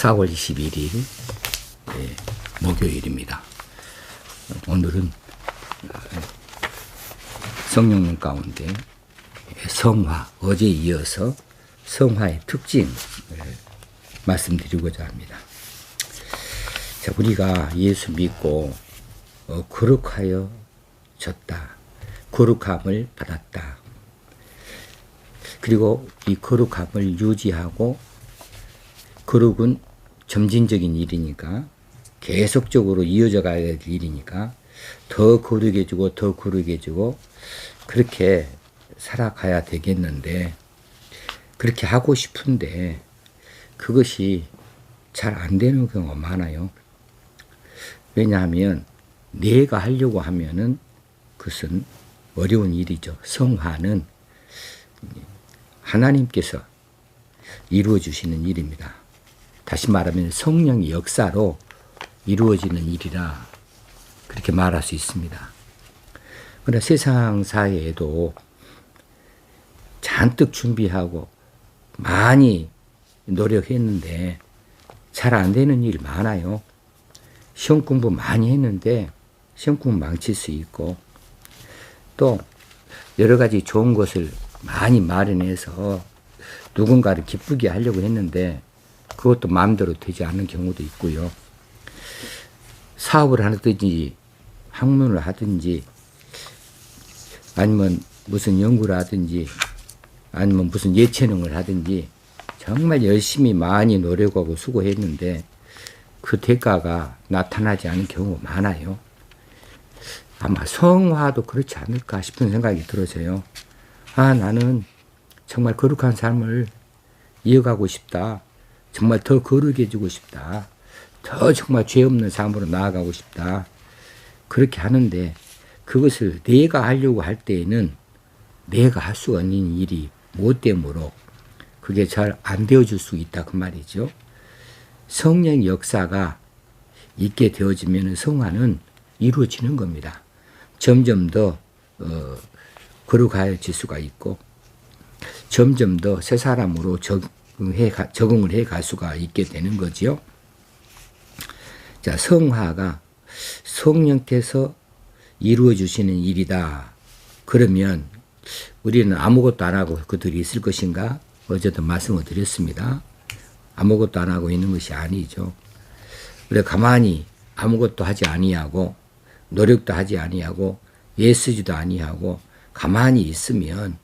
4월 21일 목요일입니다. 오늘은 성령님 가운데 성화, 어제 이어서 성화의 특징 말씀드리고자 합니다. 자, 우리가 예수 믿고 거룩하여 졌다. 거룩함을 받았다. 그리고 이 거룩함을 유지하고, 거룩은 점진적인 일이니까 계속적으로 이어져 가야 될 일이니까 더 거룩해지고 더 거룩해지고 그렇게 살아가야 되겠는데, 그렇게 하고 싶은데 그것이 잘 안 되는 경우가 많아요. 왜냐하면 내가 하려고 하면은 그것은 어려운 일이죠. 성화는 하나님께서 이루어 주시는 일입니다. 다시 말하면 성령의 역사로 이루어지는 일이라 그렇게 말할 수 있습니다. 그러나 세상 사회에도 잔뜩 준비하고 많이 노력했는데 잘 안 되는 일이 많아요. 시험 공부 많이 했는데 시험 공부 망칠 수 있고, 또 여러 가지 좋은 것을 많이 마련해서 누군가를 기쁘게 하려고 했는데 그것도 마음대로 되지 않는 경우도 있고요. 사업을 하든지 학문을 하든지 아니면 무슨 연구를 하든지 아니면 무슨 예체능을 하든지 정말 열심히 많이 노력하고 수고했는데 그 대가가 나타나지 않은 경우가 많아요. 아마 성화도 그렇지 않을까 싶은 생각이 들어서요. 나는 정말 거룩한 삶을 이어가고 싶다. 정말 더 거룩해지고 싶다. 더 정말 죄 없는 삶으로 나아가고 싶다. 그렇게 하는데 그것을 내가 하려고 할 때에는 내가 할 수 없는 일이 뭐 때문에 그게 잘 안 되어줄 수 있다 그 말이죠. 성령의 역사가 있게 되어지면 성화는 이루어지는 겁니다. 점점 더 거룩해질 수가 있고 점점 더 새 사람으로 적응을 해 갈 수가 있게 되는 거지요. 자, 성화가 성령께서 이루어 주시는 일이다. 그러면 우리는 아무것도 안 하고 그들이 있을 것인가? 어제도 말씀을 드렸습니다. 아무것도 안 하고 있는 것이 아니죠. 우리가 가만히 아무것도 하지 아니하고 노력도 하지 아니하고 애쓰지도 아니하고 가만히 있으면,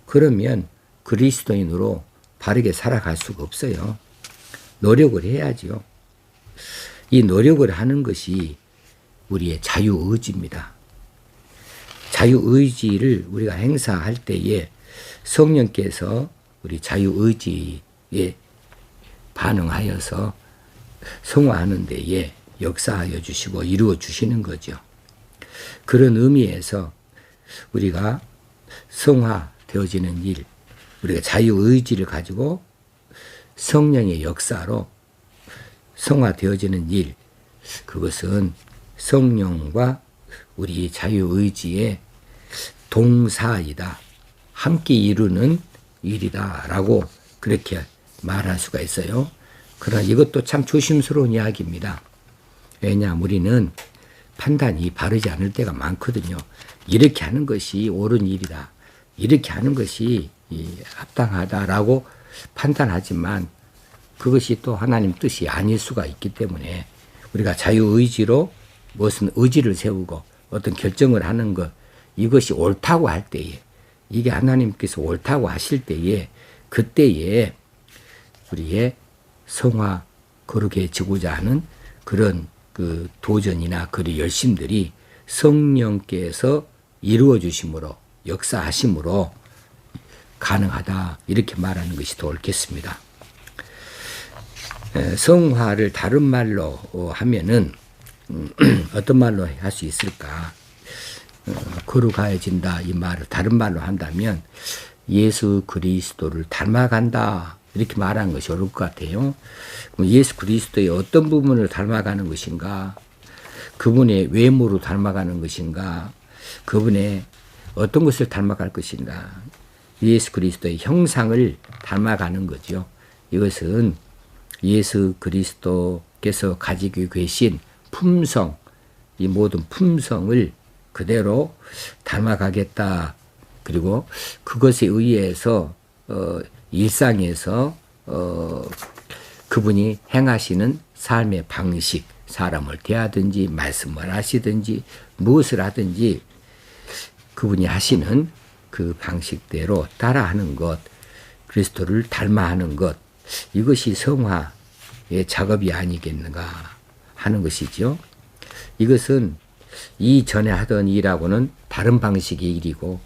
그러면 그리스도인으로 바르게 살아갈 수가 없어요. 노력을 해야죠. 이 노력을 하는 것이 우리의 자유의지입니다. 자유의지를 우리가 행사할 때에 성령께서 우리 자유의지에 반응하여서 성화하는 데에 역사하여 주시고 이루어 주시는 거죠. 그런 의미에서 우리가 성화되어지는 일, 우리가 자유의지를 가지고 성령의 역사로 성화되어지는 일, 그것은 성령과 우리 자유의지의 동사이다. 함께 이루는 일이다라고 그렇게 말할 수가 있어요. 그러나 이것도 참 조심스러운 이야기입니다. 왜냐하면 우리는 판단이 바르지 않을 때가 많거든요. 이렇게 하는 것이 옳은 일이다. 이렇게 하는 것이 합당하다라고 판단하지만 그것이 또 하나님 뜻이 아닐 수가 있기 때문에 우리가 자유의지로 무슨 의지를 세우고 어떤 결정을 하는 것, 이것이 옳다고 할 때에, 이게 하나님께서 옳다고 하실 때에, 그때에 우리의 성화, 거룩해지고자 하는 그런 그 도전이나 그 열심들이 성령께서 이루어 주심으로, 역사하심으로 가능하다, 이렇게 말하는 것이 더 옳겠습니다. 성화를 다른 말로 하면은 어떤 말로 할 수 있을까? 거룩해진다, 이 말을 다른 말로 한다면 예수 그리스도를 닮아간다, 이렇게 말하는 것이 옳을 것 같아요. 그럼 예수 그리스도의 어떤 부분을 닮아가는 것인가? 그분의 외모로 닮아가는 것인가? 그분의 어떤 것을 닮아갈 것인가? 예수 그리스도의 형상을 닮아가는 거죠. 이것은 예수 그리스도께서 가지고 계신 품성, 이 모든 품성을 그대로 닮아가겠다. 그리고 그것에 의해서 일상에서 그분이 행하시는 삶의 방식, 사람을 대하든지 말씀을 하시든지 무엇을 하든지 그분이 하시는 그 방식대로 따라하는 것, 그리스도를 닮아하는 것, 이것이 성화의 작업이 아니겠는가 하는 것이죠. 이것은 이전에 하던 일하고는 다른 방식의 일이고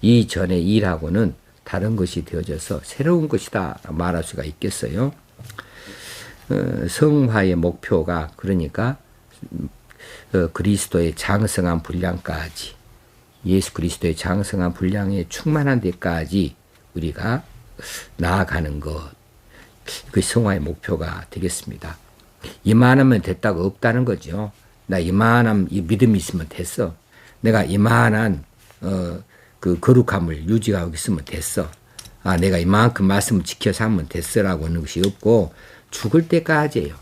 이전의 일하고는 다른 것이 되어져서 새로운 것이다 말할 수가 있겠어요. 성화의 목표가 그러니까 그리스도의 장성한 분량까지, 예수 그리스도의 장성한 분량에 충만한 데까지 우리가 나아가는 것, 그것이 성화의 목표가 되겠습니다. 이만하면 됐다고 없다는 거죠. 나 이만한 이 믿음이 있으면 됐어. 내가 이만한 그 거룩함을 유지하고 있으면 됐어. 아, 내가 이만큼 말씀을 지켜서 하면 됐어라고 하는 것이 없고 죽을 때까지예요.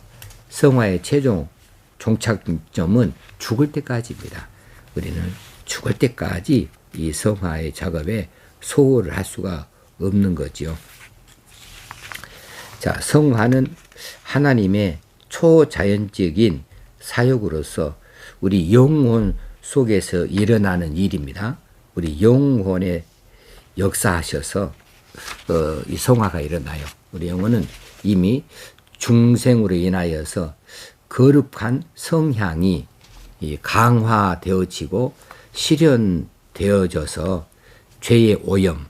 성화의 최종 종착점은 죽을 때까지입니다. 우리는 죽을 때까지 이 성화의 작업에 소홀을 할 수가 없는 거죠. 자, 성화는 하나님의 초자연적인 사역으로서 우리 영혼 속에서 일어나는 일입니다. 우리 영혼에 역사하셔서 이 성화가 일어나요. 우리 영혼은 이미 중생으로 인하여서 거룩한 성향이 강화되어지고 실현되어져서 죄의 오염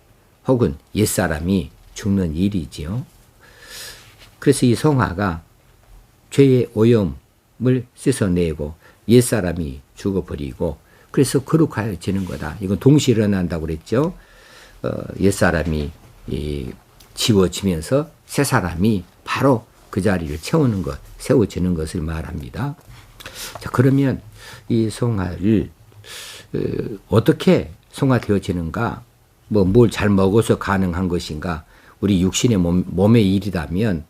혹은 옛사람이 죽는 일이지요. 그래서 이 성화가 죄의 오염을 씻어내고 옛사람이 죽어버리고 그래서 거룩해지는 거다. 이건 동시에 일어난다고 그랬죠. 옛사람이 지워지면서 새 사람이 바로 그 자리를 채우는 것, 세워지는 것을 말합니다. 자, 그러면 이 성화를 어떻게 성화되어지는가? 뭘 잘 먹어서 가능한 것인가? 우리 육신의 몸의 일이라면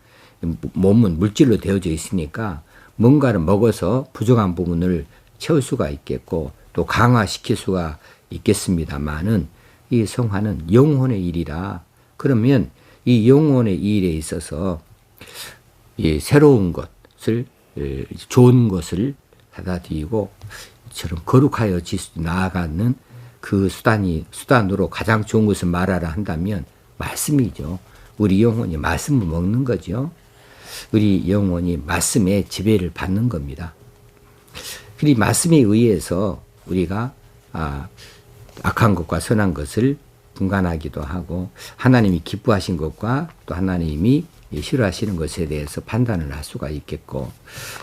몸은 물질로 되어져 있으니까 뭔가를 먹어서 부족한 부분을 채울 수가 있겠고 또 강화시킬 수가 있겠습니다만은 이 성화는 영혼의 일이라 그러면 이 영혼의 일에 있어서 이 새로운 것을 좋은 것을 받아들이고 이처럼 거룩하여 나아가는 그 수단으로 가장 좋은 것을 말하라 한다면 말씀이죠. 우리 영혼이 말씀을 먹는 거죠. 우리 영혼이 말씀의 지배를 받는 겁니다. 이 말씀에 의해서 우리가 악한 것과 선한 것을 분간하기도 하고 하나님이 기뻐하신 것과 또 하나님이 싫어하시는 것에 대해서 판단을 할 수가 있겠고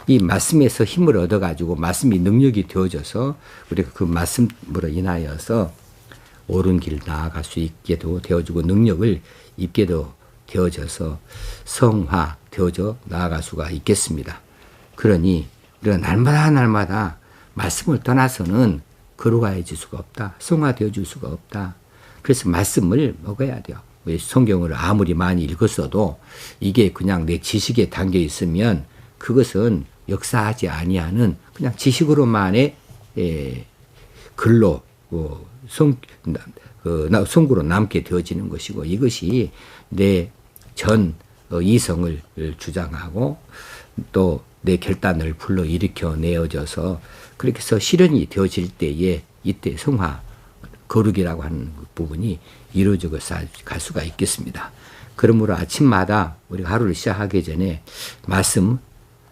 이 말씀에서 힘을 얻어가지고 말씀이 능력이 되어져서 우리가 그 말씀으로 인하여서 옳은 길 나아갈 수 있게도 되어지고 능력을 입게도 되어져서 성화 되어져 나아갈 수가 있겠습니다. 그러니 우리가 날마다 말씀을 떠나서는 걸어가야질 수가 없다. 성화되어질 수가 없다. 그래서 말씀을 먹어야 돼요. 성경을 아무리 많이 읽었어도 이게 그냥 내 지식에 담겨 있으면 그것은 역사하지 아니하는 그냥 지식으로만의 글로 성구로 남게 되어지는 것이고 이것이 내 전 이성을 주장하고 또 내 결단을 불러일으켜 내어져서 그렇게 해서 실현이 되어질 때에 이때 성화 거룩이라고 하는 부분이 이루어져 갈 수가 있겠습니다. 그러므로 아침마다 우리가 하루를 시작하기 전에 말씀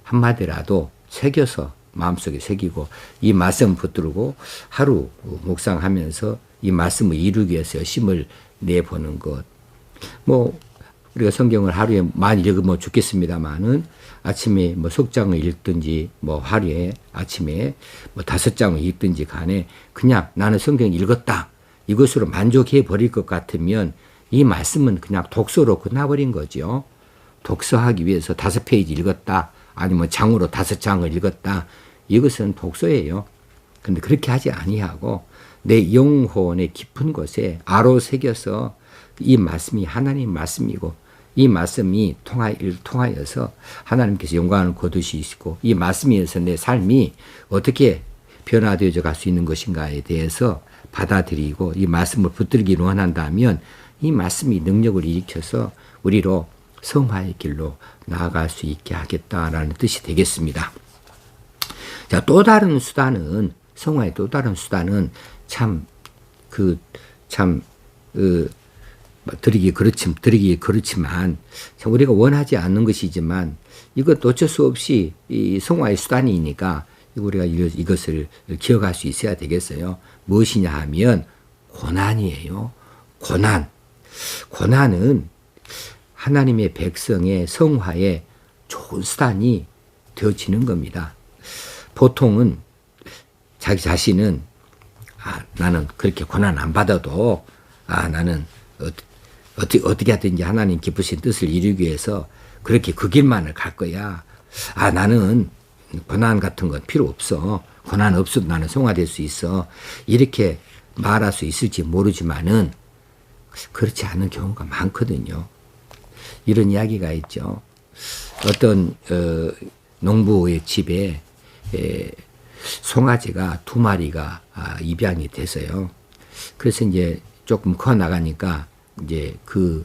한마디라도 새겨서 마음속에 새기고 이 말씀 붙들고 하루 묵상하면서 이 말씀을 이루기 위해서 열심을 내보는 것. 우리가 성경을 하루에 많이 읽으면 좋겠습니다만은 아침에 속장을 읽든지 하루에 아침에 5장을 읽든지 간에 그냥 나는 성경 읽었다. 이것으로 만족해 버릴 것 같으면 이 말씀은 그냥 독서로 끝나버린 거죠. 독서하기 위해서 5페이지 읽었다. 아니면 장으로 5장을 읽었다. 이것은 독서예요. 근데 그렇게 하지 아니하고 내 영혼의 깊은 곳에 아로 새겨서 이 말씀이 하나님 말씀이고 이 말씀이 통하여서 하나님께서 영광을 거두시고 이 말씀에 의해서 내 삶이 어떻게 변화되어져 갈 수 있는 것인가에 대해서 받아들이고 이 말씀을 붙들기로 원한다면 이 말씀이 능력을 일으켜서 우리로 성화의 길로 나아갈 수 있게 하겠다라는 뜻이 되겠습니다. 자, 또 다른 수단은 성화의 또 다른 수단은 드리기 그렇지만 우리가 원하지 않는 것이지만 이것도 어쩔 수 없이 이 성화의 수단이니까 우리가 이것을 기억할 수 있어야 되겠어요. 무엇이냐 하면 고난이에요. 고난은 하나님의 백성의 성화에 좋은 수단이 되어지는 겁니다. 보통은 자기 자신은 나는 그렇게 고난 안 받아도 나는 어떻게 하든지 하나님 기쁘신 뜻을 이루기 위해서 그렇게 그 길만을 갈 거야. 나는 고난 같은 건 필요 없어. 고난 없어도 나는 성화될 수 있어. 이렇게 말할 수 있을지 모르지만은 그렇지 않은 경우가 많거든요. 이런 이야기가 있죠. 어떤 농부의 집에 송아지가 2마리가 입양이 돼서요. 그래서 이제 조금 커 나가니까 이제 그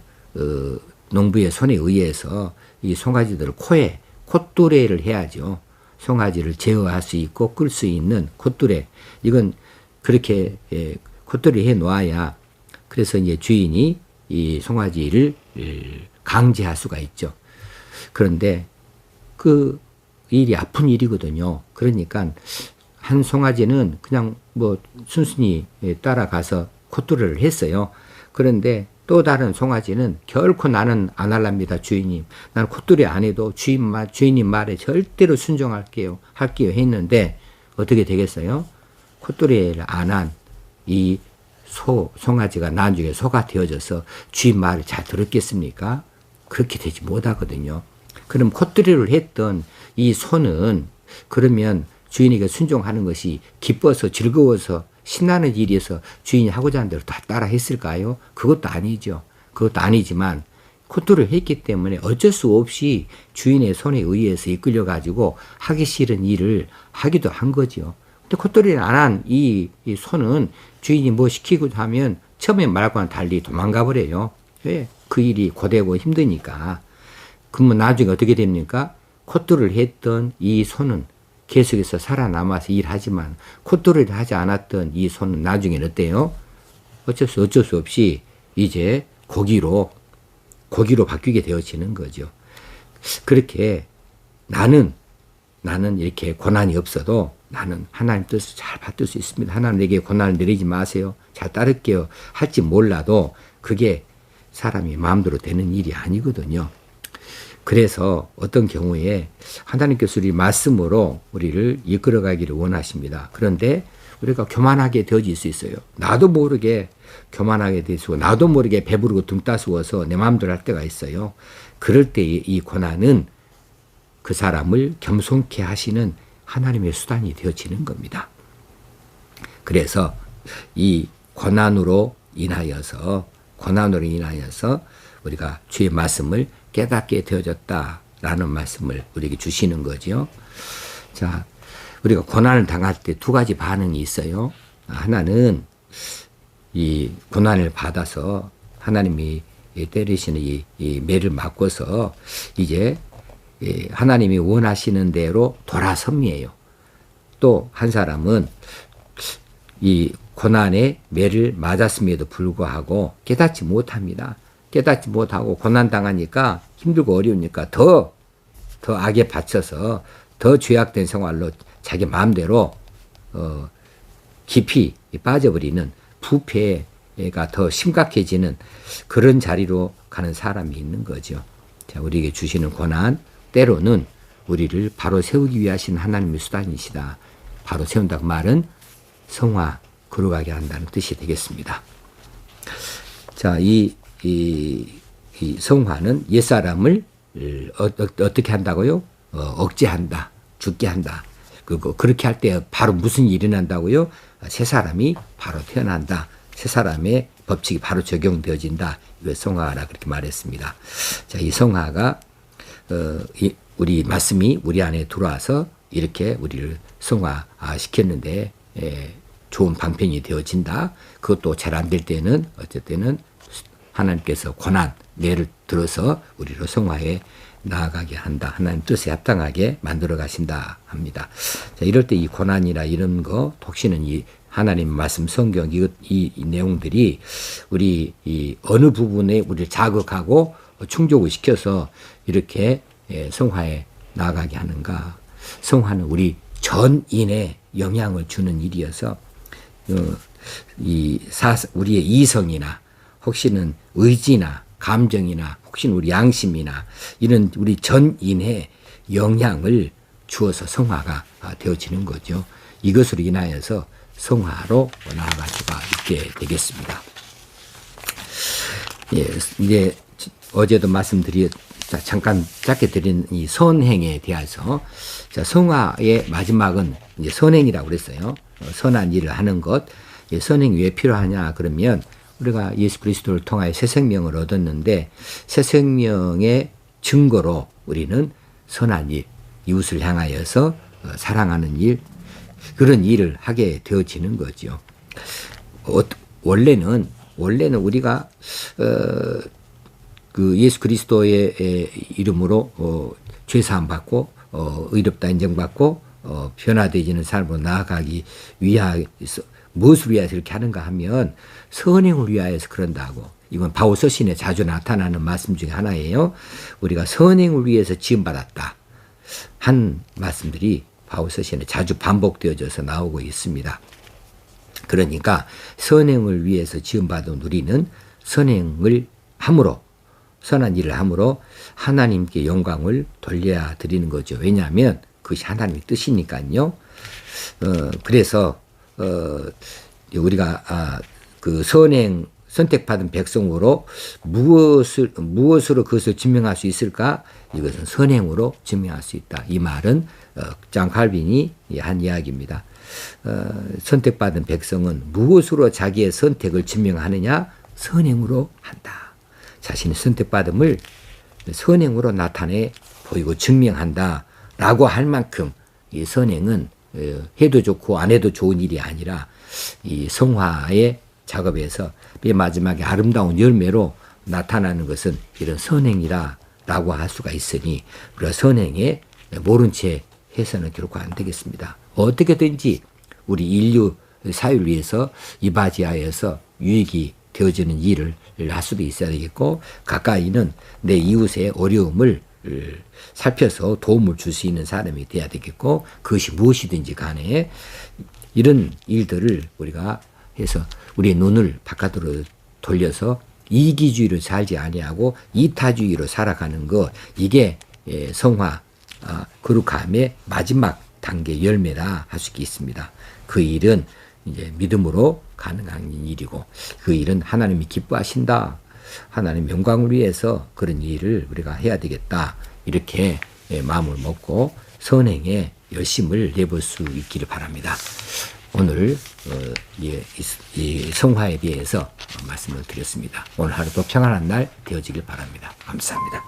농부의 손에 의해서 이 송아지들을 코에 콧뚜레를 해야죠. 송아지를 제어할 수 있고 끌 수 있는 콧뚜레. 이건 그렇게 콧뚜레 해 놓아야 그래서 이제 주인이 이 송아지를 강제할 수가 있죠. 그런데 그 일이 아픈 일이거든요. 그러니까 한 송아지는 그냥 뭐 순순히 따라가서 콧뚜레를 했어요. 그런데 또 다른 송아지는 결코 나는 안 할랍니다, 주인님. 나는 콧뚜레 안 해도 주인님 말에 절대로 순종할게요. 했는데 어떻게 되겠어요? 콧뚜레를 안 한 이 송아지가 나중에 소가 되어져서 주인 말을 잘 들었겠습니까? 그렇게 되지 못하거든요. 그럼 콧뚜레를 했던 이 소는 그러면 주인에게 순종하는 것이 기뻐서 즐거워서 신나는 일이어서 주인이 하고자 하는 대로 다 따라 했을까요? 그것도 아니죠. 그것도 아니지만 콧뚜레를 했기 때문에 어쩔 수 없이 주인의 손에 의해서 이끌려 가지고 하기 싫은 일을 하기도 한 거죠. 근데 콧뚜레를 안 한 이 소는 주인이 뭐 시키고 하면 처음에 말과는 달리 도망가 버려요. 왜? 그 일이 고되고 힘드니까. 그러면 나중에 어떻게 됩니까? 콧뚜레를 했던 이 소는 계속해서 살아남아서 일하지만 콧뚜레를 하지 않았던 이 소는 나중에는 어때요? 어쩔 수 없이 이제 고기로 바뀌게 되어지는 거죠. 그렇게 나는 이렇게 고난이 없어도 나는 하나님 뜻을 잘 받들 수 있습니다. 하나님 내게 고난을 내리지 마세요. 잘 따를게요. 할지 몰라도 그게 사람이 마음대로 되는 일이 아니거든요. 그래서 어떤 경우에 하나님께서 우리 말씀으로 우리를 이끌어가기를 원하십니다. 그런데 우리가 교만하게 되어질 수 있어요. 나도 모르게 교만하게 되고 나도 모르게 배부르고 등 따스워서 내 마음대로 할 때가 있어요. 그럴 때 이 고난은 그 사람을 겸손케 하시는 하나님의 수단이 되어지는 겁니다. 그래서 이 고난으로 인하여서 우리가 주의 말씀을 깨닫게 되어졌다라는 말씀을 우리에게 주시는 거죠. 자, 우리가 고난을 당할 때 2가지 반응이 있어요. 하나는 이 고난을 받아서 하나님이 때리시는 이 매를 맞고서 이제 하나님이 원하시는 대로 돌아섬이에요. 또 한 사람은 이 고난의 매를 맞았음에도 불구하고 깨닫지 못합니다. 깨닫지 못하고 고난당하니까 힘들고 어려우니까 더 악에 받쳐서 더 죄악된 생활로 자기 마음대로 깊이 빠져버리는 부패가 더 심각해지는 그런 자리로 가는 사람이 있는 거죠. 자, 우리에게 주시는 고난, 때로는 우리를 바로 세우기 위하신 하나님의 수단이시다. 바로 세운다고 말은 성화, 걸어가게 한다는 뜻이 되겠습니다. 자, 이 성화는 옛사람을 어떻게 한다고요? 억제한다, 죽게 한다. 그렇게 할 때 바로 무슨 일이 일어난다고요? 새 사람이 바로 태어난다. 새 사람의 법칙이 바로 적용되어진다. 이거 성화라 그렇게 말했습니다. 자, 이 성화가 우리 말씀이 우리 안에 들어와서 이렇게 우리를 성화시켰는데 좋은 방편이 되어진다. 그것도 잘 안 될 때는 어쨌든 하나님께서 권한, 예를 들어서 우리로 성화에 나아가게 한다. 하나님 뜻에 합당하게 만들어 가신다 합니다. 자, 이럴 때 이 고난이나 이런 거, 혹시는 이 하나님 말씀 성경 이 내용들이 우리 이 어느 부분에 우리를 자극하고 충족을 시켜서 이렇게 성화에 나아가게 하는가. 성화는 우리 전인에 영향을 주는 일이어서 우리의 이성이나 혹시는 의지나 감정이나 혹시는 우리 양심이나 이런 우리 전인에 영향을 주어서 성화가 되어지는 거죠. 이것으로 인하여서 성화로 나아갈 수가 있게 되겠습니다. 예, 이제 어제도 잠깐 짧게 드린 이 선행에 대해서, 자, 성화의 마지막은 이제 선행이라고 그랬어요. 선한 일을 하는 것. 선행이 왜 필요하냐 그러면 우리가 예수 그리스도를 통하여 새 생명을 얻었는데 새 생명의 증거로 우리는 선한 일, 이웃을 향하여서 사랑하는 일, 그런 일을 하게 되어지는 거죠. 원래는 우리가 그 예수 그리스도의 이름으로 죄사함 받고 의롭다 인정받고 변화되지는 삶으로 나아가기 위하여서, 무엇을 위해서 이렇게 하는가 하면 선행을 위하여서 그런다고. 이건 바울 서신에 자주 나타나는 말씀 중에 하나예요. 우리가 선행을 위해서 지음받았다 한 말씀들이 바울 서신에 자주 반복되어져서 나오고 있습니다. 그러니까 선행을 위해서 지음받은 우리는 선행을 함으로, 선한 일을 함으로 하나님께 영광을 돌려야 드리는 거죠. 왜냐하면 그것이 하나님의 뜻이니까요. 그래서 우리가 그 선택받은 백성으로 무엇으로 그것을 증명할 수 있을까? 이것은 선행으로 증명할 수 있다. 이 말은 장 칼빈이 한 이야기입니다. 선택받은 백성은 무엇으로 자기의 선택을 증명하느냐? 선행으로 한다. 자신의 선택받음을 선행으로 나타내 보이고 증명한다 라고 할 만큼 이 선행은 해도 좋고 안 해도 좋은 일이 아니라 이 성화의 작업에서 맨 마지막에 아름다운 열매로 나타나는 것은 이런 선행이라고 할 수가 있으니 우리가 선행에 모른 채 해서는 결코 안 되겠습니다. 어떻게든지 우리 인류 사회를 위해서 이바지하여서 유익이 되어지는 일을 할 수도 있어야 되겠고, 가까이는 내 이웃의 어려움을 살펴서 도움을 줄 수 있는 사람이 돼야 되겠고, 그것이 무엇이든지 간에 이런 일들을 우리가 해서 우리의 눈을 바깥으로 돌려서 이기주의로 살지 아니하고 이타주의로 살아가는 것, 이게 성화 거룩함의 마지막 단계 열매라 할 수 있습니다. 그 일은 이제 믿음으로 가능한 일이고, 그 일은 하나님이 기뻐하신다, 하나님 영광을 위해서 그런 일을 우리가 해야 되겠다, 이렇게 마음을 먹고 선행에 열심을 내볼 수 있기를 바랍니다. 오늘 이 성화에 대해서 말씀을 드렸습니다. 오늘 하루도 평안한 날 되어지길 바랍니다. 감사합니다.